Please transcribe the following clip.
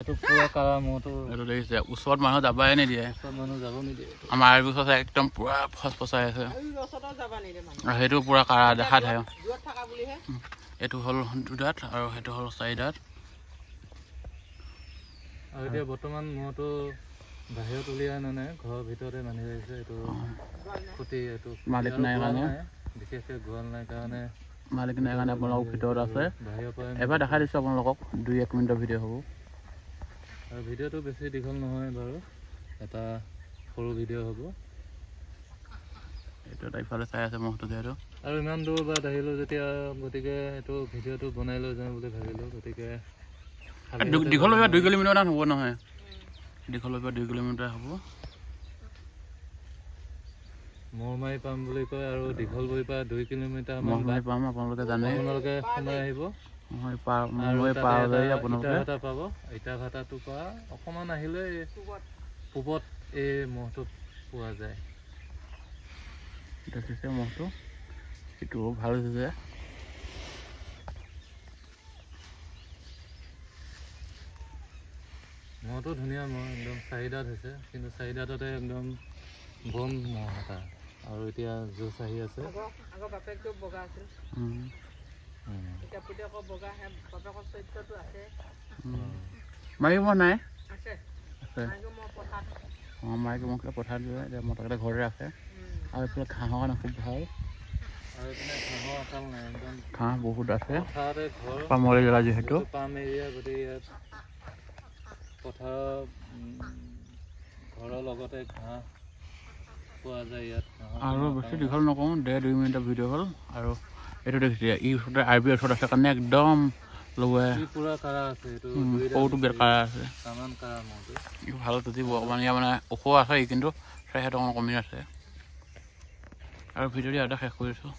এইটো পুৰা কাৰা মহটো এইটো দেখিছে ওচৰত মানুহ যাবাই নিদিয়ে মানুহ যাব নিদিয়ে আমাৰ আৰবি গছ একদম পুৰা ফচফচাই আছে আৰু সেইটো পুৰা কাৰা দেখা থাকে এইটো হ'ল 2 দাঁত আৰু সেইটো হ'ল 4 দাঁত আৰু এতিয়া বৰ্তমান মহটো বাহিৰত উলিয়াই আনা নাই ঘৰৰ ভিতৰতে বান্ধি ৰাখিছে এইটো খুঁটি এইটো মালিক নাই কাৰণে বিশেষকৈ গঁৰাল নাই কাৰণে মালিক নাই কাৰণে আপোনালোক ভিতৰত আছে বাহিৰৰ পৰা এবাৰ দেখাই দিছোঁ আপোনালোকক 2-1 মিনিটৰ ভিডিঅ' হ'ব আৰু ভিডিঅ'টো বেছি দীঘল নহয় বাৰু এটা সৰু ভিডিঅ' হ'ব এইটো এটা ইফালে চাই আছে মহটো যিহেতু আৰু ইমান দূৰ বাট আহিলোঁ যেতিয়া গতিকে এইটো ভিডিঅ'টো বনাই লৈ যাওঁ বুলি ভাবিলোঁ গতিকে দীঘল হ'ব 2 কিলোমিটাৰ মান হ'ব নহয় দীঘল হ'ব 2 কিলোমিটাৰ হ'ব মহ মাৰি পাম বুলি কয় আৰু দীঘল বহি পৰা 2 কিলোমিটাৰ মহ মাৰি পাম আপোনালোকে জানে আপোনালোকে সোমাই আহিব ইটা পাব ইটা ভাটাটোৰ পৰা অকণমান আহিলে পূবত এই মহটো পোৱা যায় দেখিছে মহটো সেইটো ভাল হৈছে মহটো ধুনীয়া মহ একদম 4 দাঁত হৈছে কিন্তু 4 দাঁততে একদম বন মহ এটা আৰু এতিয়া জোচ আহি আছে মাৰিব নাই মাইকী মহকেইটা পঠাই দিলে এতিয়া মতাকেইটা ঘৰতে আছে আৰু এইফালে ঘাঁহৰ কাৰণে খুব ভাল আৰু এইপিনে ঘাঁহৰ আকাল নাই একদম ঘাঁহ বহুত আছে পথাৰতে ঘৰ পামৰি জেগা যিহেতু পাম এৰিয়া গতিকে ইয়াত পথাৰৰ ঘৰৰ লগতে ঘাঁহ পোৱা যায় ইয়াত আৰু বেছি দীঘল নকওঁ 1.5-2 মিনিটৰ ভিডিঅ' হ'ল আৰু এইটো দেখিছে ই ওচৰতে আৰবি ওচৰত আছে কাৰণে একদম লগাই পুৰা কাৰা আছে এইটো সৰুটো বেৰ কাৰা আছে তামান কাৰা মহটো ই ভাল যদি অকণমান ইয়াৰ মানে ওখ আছে কিন্তু সিহঁত অকণমান কমি আছে আৰু ভিডিঅ'টো ইয়াতে শেষ কৰিছোঁ